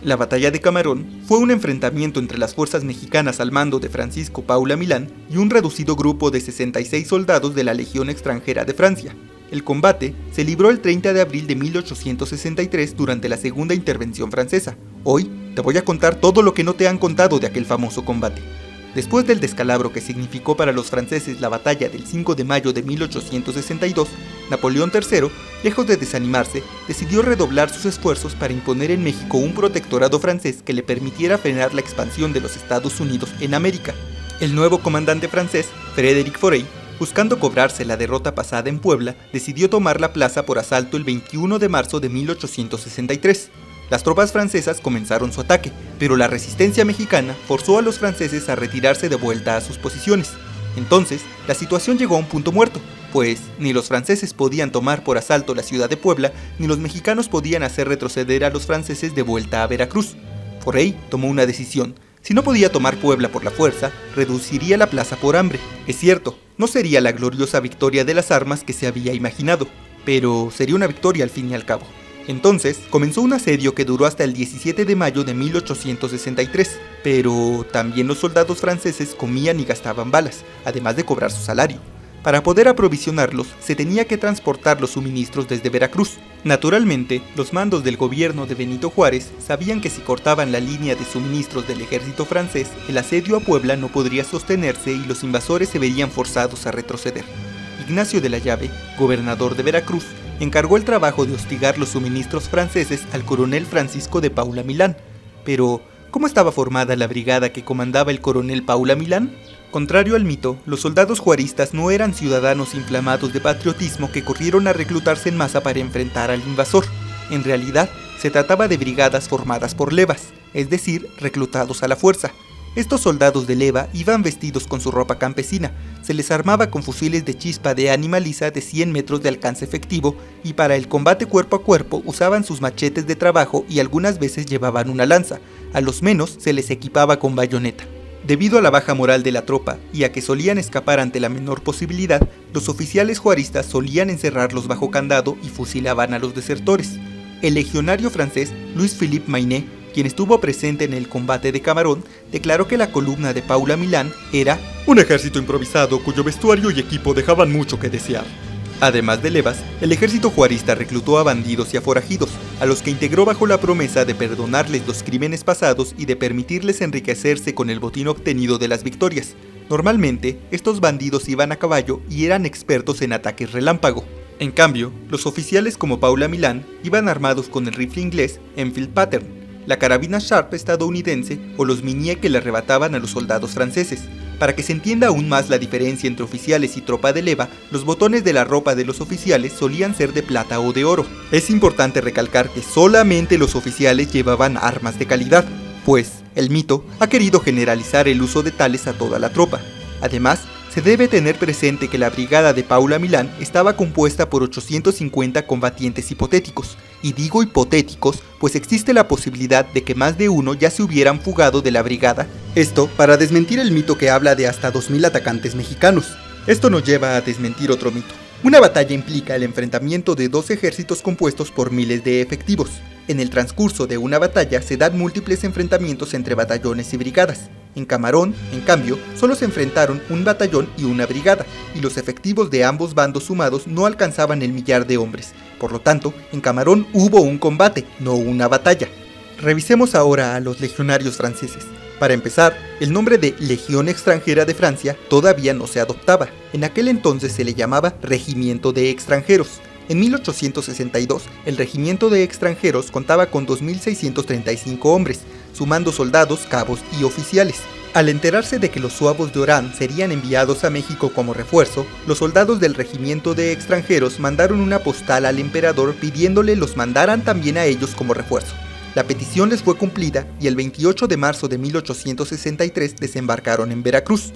La batalla de Camarón fue un enfrentamiento entre las fuerzas mexicanas al mando de Francisco Paula Milán y un reducido grupo de 66 soldados de la Legión extranjera de Francia. El combate se libró el 30 de abril de 1863 durante la segunda intervención francesa. Hoy te voy a contar todo lo que no te han contado de aquel famoso combate. Después del descalabro que significó para los franceses la batalla del 5 de mayo de 1862, Napoleón III, lejos de desanimarse, decidió redoblar sus esfuerzos para imponer en México un protectorado francés que le permitiera frenar la expansión de los Estados Unidos en América. El nuevo comandante francés, Frédéric Forey, buscando cobrarse la derrota pasada en Puebla, decidió tomar la plaza por asalto el 21 de marzo de 1863. Las tropas francesas comenzaron su ataque, pero la resistencia mexicana forzó a los franceses a retirarse de vuelta a sus posiciones. Entonces, la situación llegó a un punto muerto, pues ni los franceses podían tomar por asalto la ciudad de Puebla, ni los mexicanos podían hacer retroceder a los franceses de vuelta a Veracruz. Forey tomó una decisión. Si no podía tomar Puebla por la fuerza, reduciría la plaza por hambre. Es cierto, no sería la gloriosa victoria de las armas que se había imaginado, pero sería una victoria al fin y al cabo. Entonces, comenzó un asedio que duró hasta el 17 de mayo de 1863, pero también los soldados franceses comían y gastaban balas, además de cobrar su salario. Para poder aprovisionarlos, se tenía que transportar los suministros desde Veracruz. Naturalmente, los mandos del gobierno de Benito Juárez sabían que si cortaban la línea de suministros del ejército francés, el asedio a Puebla no podría sostenerse y los invasores se verían forzados a retroceder. Ignacio de la Llave, gobernador de Veracruz, encargó el trabajo de hostigar los suministros franceses al coronel Francisco de Paula Milán. Pero, ¿cómo estaba formada la brigada que comandaba el coronel Paula Milán? Contrario al mito, los soldados juaristas no eran ciudadanos inflamados de patriotismo que corrieron a reclutarse en masa para enfrentar al invasor. En realidad, se trataba de brigadas formadas por levas, es decir, reclutados a la fuerza. Estos soldados de leva iban vestidos con su ropa campesina, se les armaba con fusiles de chispa de animaliza de 100 metros de alcance efectivo y para el combate cuerpo a cuerpo usaban sus machetes de trabajo y algunas veces llevaban una lanza, a los menos se les equipaba con bayoneta. Debido a la baja moral de la tropa y a que solían escapar ante la menor posibilidad, los oficiales juaristas solían encerrarlos bajo candado y fusilaban a los desertores. El legionario francés Louis-Philippe Maynet, quien estuvo presente en el combate de Camarón, declaró que la columna de Paula Milán era un ejército improvisado cuyo vestuario y equipo dejaban mucho que desear. Además de levas, el ejército juarista reclutó a bandidos y a forajidos, a los que integró bajo la promesa de perdonarles los crímenes pasados y de permitirles enriquecerse con el botín obtenido de las victorias. Normalmente, estos bandidos iban a caballo y eran expertos en ataques relámpago. En cambio, los oficiales como Paula Milán iban armados con el rifle inglés Enfield Pattern, la carabina Sharp estadounidense o los Minié que le arrebataban a los soldados franceses. Para que se entienda aún más la diferencia entre oficiales y tropa de leva, los botones de la ropa de los oficiales solían ser de plata o de oro. Es importante recalcar que solamente los oficiales llevaban armas de calidad, pues el mito ha querido generalizar el uso de tales a toda la tropa. Además, se debe tener presente que la brigada de Paula Milán estaba compuesta por 850 combatientes hipotéticos, y digo hipotéticos pues existe la posibilidad de que más de uno ya se hubieran fugado de la brigada, esto para desmentir el mito que habla de hasta 2000 atacantes mexicanos. Esto nos lleva a desmentir otro mito. Una batalla implica el enfrentamiento de dos ejércitos compuestos por miles de efectivos. En el transcurso de una batalla se dan múltiples enfrentamientos entre batallones y brigadas. En Camarón, en cambio, solo se enfrentaron un batallón y una brigada, y los efectivos de ambos bandos sumados no alcanzaban el millar de hombres. Por lo tanto, en Camarón hubo un combate, no una batalla. Revisemos ahora a los legionarios franceses. Para empezar, el nombre de Legión Extranjera de Francia todavía no se adoptaba. En aquel entonces se le llamaba Regimiento de Extranjeros. En 1862, el Regimiento de Extranjeros contaba con 2.635 hombres, sumando soldados, cabos y oficiales. Al enterarse de que los zuavos de Orán serían enviados a México como refuerzo, los soldados del Regimiento de Extranjeros mandaron una postal al emperador pidiéndole los mandaran también a ellos como refuerzo. La petición les fue cumplida y el 28 de marzo de 1863 desembarcaron en Veracruz.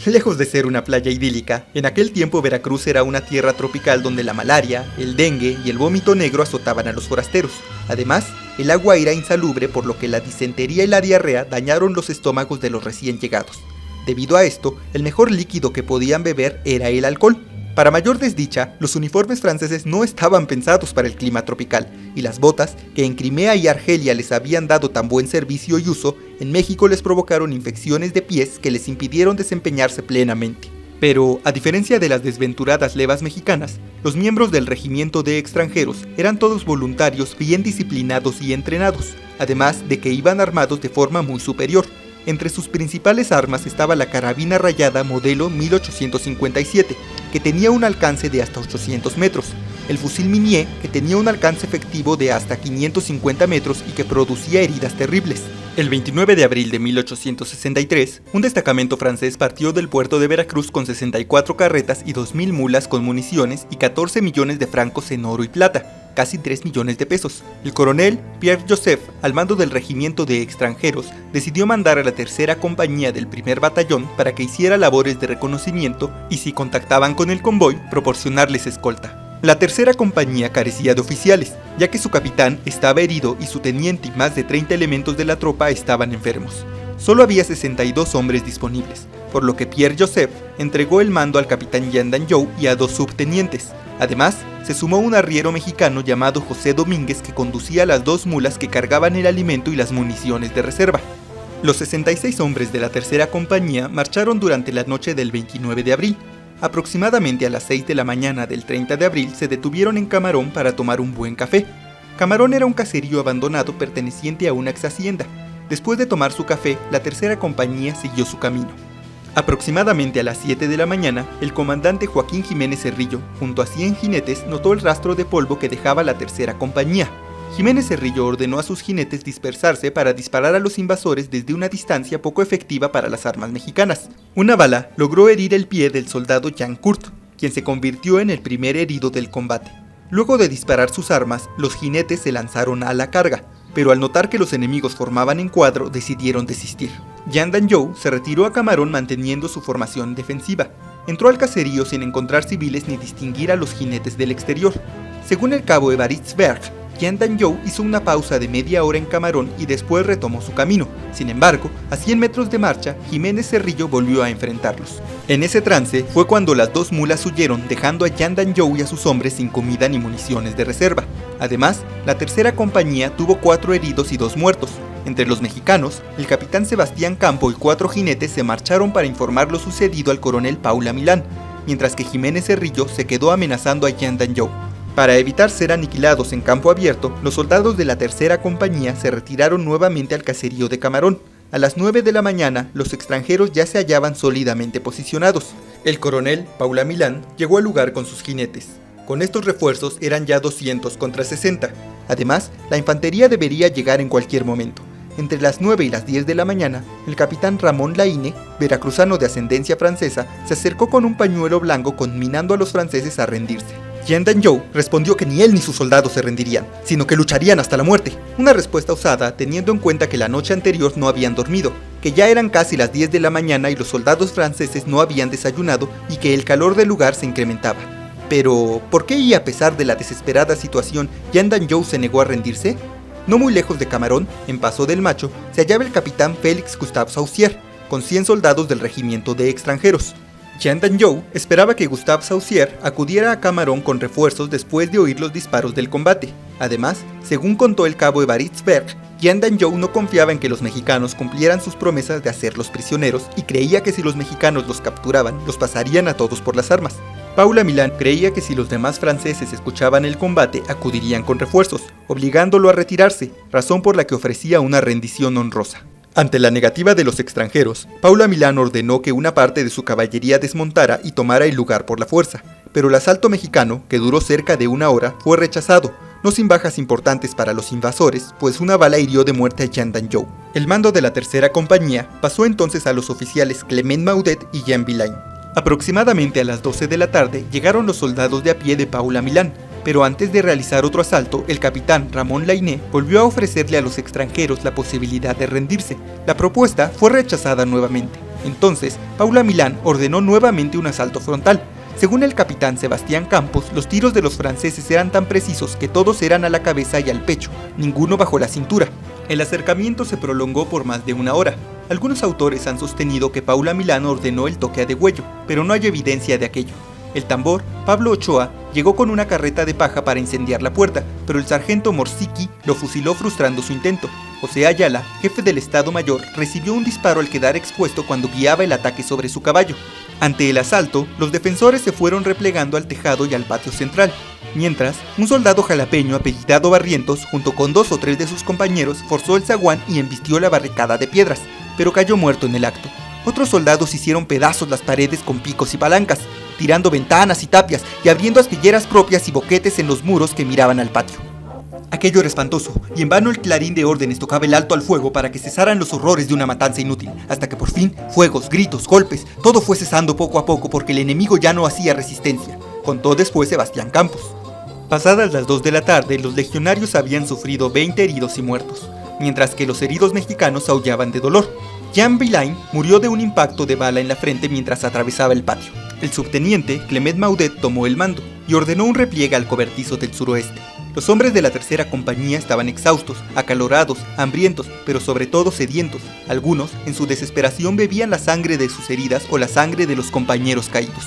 Lejos de ser una playa idílica, en aquel tiempo Veracruz era una tierra tropical donde la malaria, el dengue y el vómito negro azotaban a los forasteros. Además, el agua era insalubre por lo que la disentería y la diarrea dañaron los estómagos de los recién llegados. Debido a esto, el mejor líquido que podían beber era el alcohol. Para mayor desdicha, los uniformes franceses no estaban pensados para el clima tropical, y las botas, que en Crimea y Argelia les habían dado tan buen servicio y uso, en México les provocaron infecciones de pies que les impidieron desempeñarse plenamente. Pero, a diferencia de las desventuradas levas mexicanas, los miembros del regimiento de extranjeros eran todos voluntarios bien disciplinados y entrenados, además de que iban armados de forma muy superior. Entre sus principales armas estaba la carabina rayada modelo 1857, que tenía un alcance de hasta 800 metros, el fusil Minié, que tenía un alcance efectivo de hasta 550 metros y que producía heridas terribles. El 29 de abril de 1863, un destacamento francés partió del puerto de Veracruz con 64 carretas y 2.000 mulas con municiones y 14 millones de francos en oro y plata, casi 3 millones de pesos. El coronel Pierre Joseph, al mando del regimiento de extranjeros, decidió mandar a la tercera compañía del primer batallón para que hiciera labores de reconocimiento y, si contactaban con el convoy, proporcionarles escolta. La tercera compañía carecía de oficiales, ya que su capitán estaba herido y su teniente y más de 30 elementos de la tropa estaban enfermos. Solo había 62 hombres disponibles, por lo que Pierre Joseph entregó el mando al capitán Jean Danjou y a 2 subtenientes. Además, se sumó un arriero mexicano llamado José Domínguez que conducía las 2 mulas que cargaban el alimento y las municiones de reserva. Los 66 hombres de la tercera compañía marcharon durante la noche del 29 de abril. Aproximadamente a las 6 de la mañana del 30 de abril se detuvieron en Camarón para tomar un buen café. Camarón era un caserío abandonado perteneciente a una ex hacienda. Después de tomar su café, la tercera compañía siguió su camino. Aproximadamente a las 7 de la mañana, el comandante Joaquín Jiménez Cerrillo, junto a 100 jinetes, notó el rastro de polvo que dejaba la tercera compañía. Jiménez Cerrillo ordenó a sus jinetes dispersarse para disparar a los invasores desde una distancia poco efectiva para las armas mexicanas. Una bala logró herir el pie del soldado Jean Court, quien se convirtió en el primer herido del combate. Luego de disparar sus armas, los jinetes se lanzaron a la carga, pero al notar que los enemigos formaban en cuadro, decidieron desistir. Jean Danjou se retiró a Camarón manteniendo su formación defensiva. Entró al caserío sin encontrar civiles ni distinguir a los jinetes del exterior. Según el cabo Évariste Berg, Jean Danjou hizo una pausa de media hora en Camarón y después retomó su camino. Sin embargo, a 100 metros de marcha, Jiménez Cerrillo volvió a enfrentarlos. En ese trance fue cuando las 2 mulas huyeron, dejando a Jean Danjou y a sus hombres sin comida ni municiones de reserva. Además, la tercera compañía tuvo 4 heridos y 2 muertos. Entre los mexicanos, el capitán Sebastián Campo y 4 jinetes se marcharon para informar lo sucedido al coronel Paula Milán, mientras que Jiménez Cerrillo se quedó amenazando a Jean Danjou. Para evitar ser aniquilados en campo abierto, los soldados de la tercera compañía se retiraron nuevamente al caserío de Camarón. A las 9 de la mañana, los extranjeros ya se hallaban sólidamente posicionados. El coronel Paula Milán llegó al lugar con sus jinetes. Con estos refuerzos eran ya 200 contra 60. Además, la infantería debería llegar en cualquier momento. Entre las 9 y las 10 de la mañana, el capitán Ramón Laine, veracruzano de ascendencia francesa, se acercó con un pañuelo blanco conminando a los franceses a rendirse. Jean Danjou respondió que ni él ni sus soldados se rendirían, sino que lucharían hasta la muerte. Una respuesta osada teniendo en cuenta que la noche anterior no habían dormido, que ya eran casi las 10 de la mañana y los soldados franceses no habían desayunado y que el calor del lugar se incrementaba. Pero, ¿por qué y a pesar de la desesperada situación, Jean Danjou se negó a rendirse? No muy lejos de Camarón, en Paso del Macho, se hallaba el capitán Félix Gustave Saucier, con 100 soldados del regimiento de extranjeros. Jean Danjou esperaba que Gustave Saucier acudiera a Camarón con refuerzos después de oír los disparos del combate. Además, según contó el cabo Évariste Berg, Jean Danjou no confiaba en que los mexicanos cumplieran sus promesas de hacerlos prisioneros y creía que si los mexicanos los capturaban, los pasarían a todos por las armas. Paula Milán creía que si los demás franceses escuchaban el combate, acudirían con refuerzos, obligándolo a retirarse, razón por la que ofrecía una rendición honrosa. Ante la negativa de los extranjeros, Paula Milán ordenó que una parte de su caballería desmontara y tomara el lugar por la fuerza, pero el asalto mexicano, que duró cerca de 1 hora, fue rechazado, no sin bajas importantes para los invasores, pues una bala hirió de muerte a Jean Danjou. El mando de la tercera compañía pasó entonces a los oficiales Clement Maudet y Jean Villain. Aproximadamente a las 12 de la tarde llegaron los soldados de a pie de Paula Milán, pero antes de realizar otro asalto, el capitán Ramón Laine volvió a ofrecerle a los extranjeros la posibilidad de rendirse. La propuesta fue rechazada nuevamente. Entonces, Paula Milán ordenó nuevamente un asalto frontal. Según el capitán Sebastián Campos, los tiros de los franceses eran tan precisos que todos eran a la cabeza y al pecho, ninguno bajo la cintura. El acercamiento se prolongó por más de 1 hora. Algunos autores han sostenido que Paula Milán ordenó el toque a degüello, pero no hay evidencia de aquello. El tambor, Pablo Ochoa, llegó con una carreta de paja para incendiar la puerta, pero el sargento Morsiki lo fusiló frustrando su intento. José Ayala, jefe del Estado Mayor, recibió un disparo al quedar expuesto cuando guiaba el ataque sobre su caballo. Ante el asalto, los defensores se fueron replegando al tejado y al patio central. Mientras, un soldado jalapeño apellidado Barrientos, junto con 2 o 3 de sus compañeros, forzó el zaguán y embistió la barricada de piedras, pero cayó muerto en el acto. Otros soldados hicieron pedazos las paredes con picos y palancas, tirando ventanas y tapias y abriendo aspilleras propias y boquetes en los muros que miraban al patio. Aquello era espantoso, y en vano el clarín de órdenes tocaba el alto al fuego para que cesaran los horrores de una matanza inútil, hasta que por fin, fuegos, gritos, golpes, todo fue cesando poco a poco porque el enemigo ya no hacía resistencia, contó después Sebastián Campos. Pasadas las 2 de la tarde, los legionarios habían sufrido 20 heridos y muertos, mientras que los heridos mexicanos aullaban de dolor. Jean Villain murió de un impacto de bala en la frente mientras atravesaba el patio. El subteniente Clement Maudet tomó el mando y ordenó un repliegue al cobertizo del suroeste. Los hombres de la tercera compañía estaban exhaustos, acalorados, hambrientos, pero sobre todo sedientos. Algunos, en su desesperación, bebían la sangre de sus heridas o la sangre de los compañeros caídos.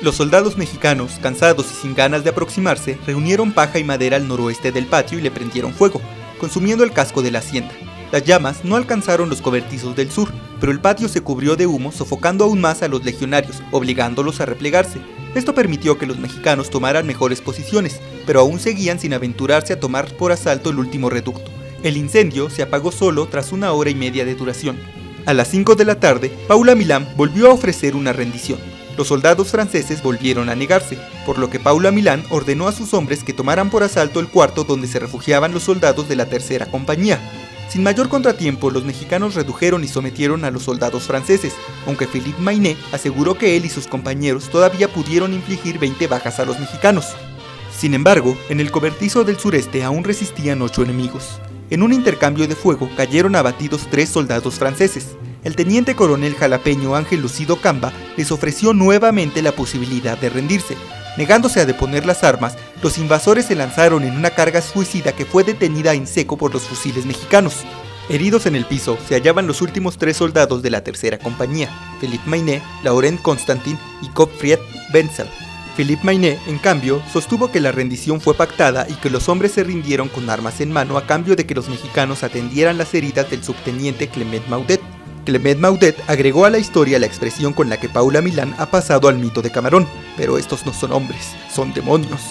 Los soldados mexicanos, cansados y sin ganas de aproximarse, reunieron paja y madera al noroeste del patio y le prendieron fuego, consumiendo el casco de la hacienda. Las llamas no alcanzaron los cobertizos del sur, pero el patio se cubrió de humo, sofocando aún más a los legionarios, obligándolos a replegarse. Esto permitió que los mexicanos tomaran mejores posiciones, pero aún seguían sin aventurarse a tomar por asalto el último reducto. El incendio se apagó solo tras 1 hora y media de duración. A las 5 de la tarde, Paula Milán volvió a ofrecer una rendición. Los soldados franceses volvieron a negarse, por lo que Paula Milán ordenó a sus hombres que tomaran por asalto el cuarto donde se refugiaban los soldados de la tercera compañía. Sin mayor contratiempo, los mexicanos redujeron y sometieron a los soldados franceses, aunque Philippe Maynet aseguró que él y sus compañeros todavía pudieron infligir 20 bajas a los mexicanos. Sin embargo, en el cobertizo del sureste aún resistían 8 enemigos. En un intercambio de fuego cayeron abatidos 3 soldados franceses. El teniente coronel jalapeño Ángel Lucido Camba les ofreció nuevamente la posibilidad de rendirse. Negándose a deponer las armas, los invasores se lanzaron en una carga suicida que fue detenida en seco por los fusiles mexicanos. Heridos en el piso se hallaban los últimos 3 soldados de la tercera compañía, Philippe Maynet, Laurent Constantin y Gottfried Wenzel. Philippe Maynet, en cambio, sostuvo que la rendición fue pactada y que los hombres se rindieron con armas en mano a cambio de que los mexicanos atendieran las heridas del subteniente Clement Maudet. Clement Maudet agregó a la historia la expresión con la que Paula Milán ha pasado al mito de Camarón, pero estos no son hombres, son demonios.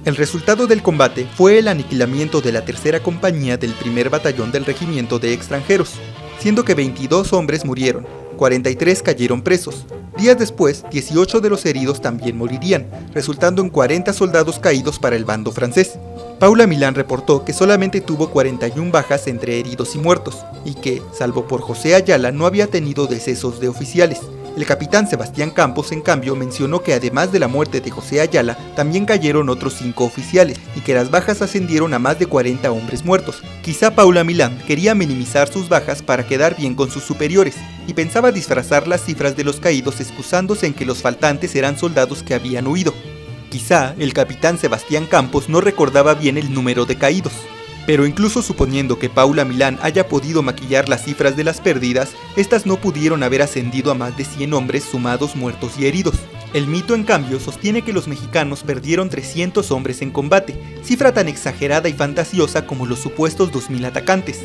El resultado del combate fue el aniquilamiento de la tercera compañía del primer batallón del regimiento de extranjeros, siendo que 22 hombres murieron, 43 cayeron presos. Días después, 18 de los heridos también morirían, resultando en 40 soldados caídos para el bando francés. Paula Milán reportó que solamente tuvo 41 bajas entre heridos y muertos, y que, salvo por José Ayala, no había tenido decesos de oficiales. El capitán Sebastián Campos, en cambio, mencionó que además de la muerte de José Ayala, también cayeron otros 5 oficiales, y que las bajas ascendieron a más de 40 hombres muertos. Quizá Paula Milán quería minimizar sus bajas para quedar bien con sus superiores, y pensaba disfrazar las cifras de los caídos excusándose en que los faltantes eran soldados que habían huido. Quizá el capitán Sebastián Campos no recordaba bien el número de caídos, pero incluso suponiendo que Paula Milán haya podido maquillar las cifras de las pérdidas, estas no pudieron haber ascendido a más de 100 hombres sumados muertos y heridos. El mito, en cambio, sostiene que los mexicanos perdieron 300 hombres en combate, cifra tan exagerada y fantasiosa como los supuestos 2000 atacantes.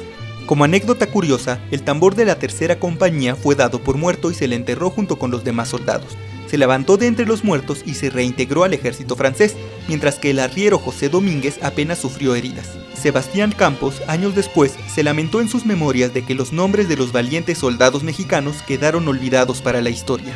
Como anécdota curiosa, el tambor de la tercera compañía fue dado por muerto y se le enterró junto con los demás soldados. Se levantó de entre los muertos y se reintegró al ejército francés, mientras que el arriero José Domínguez apenas sufrió heridas. Sebastián Campos, años después, se lamentó en sus memorias de que los nombres de los valientes soldados mexicanos quedaron olvidados para la historia.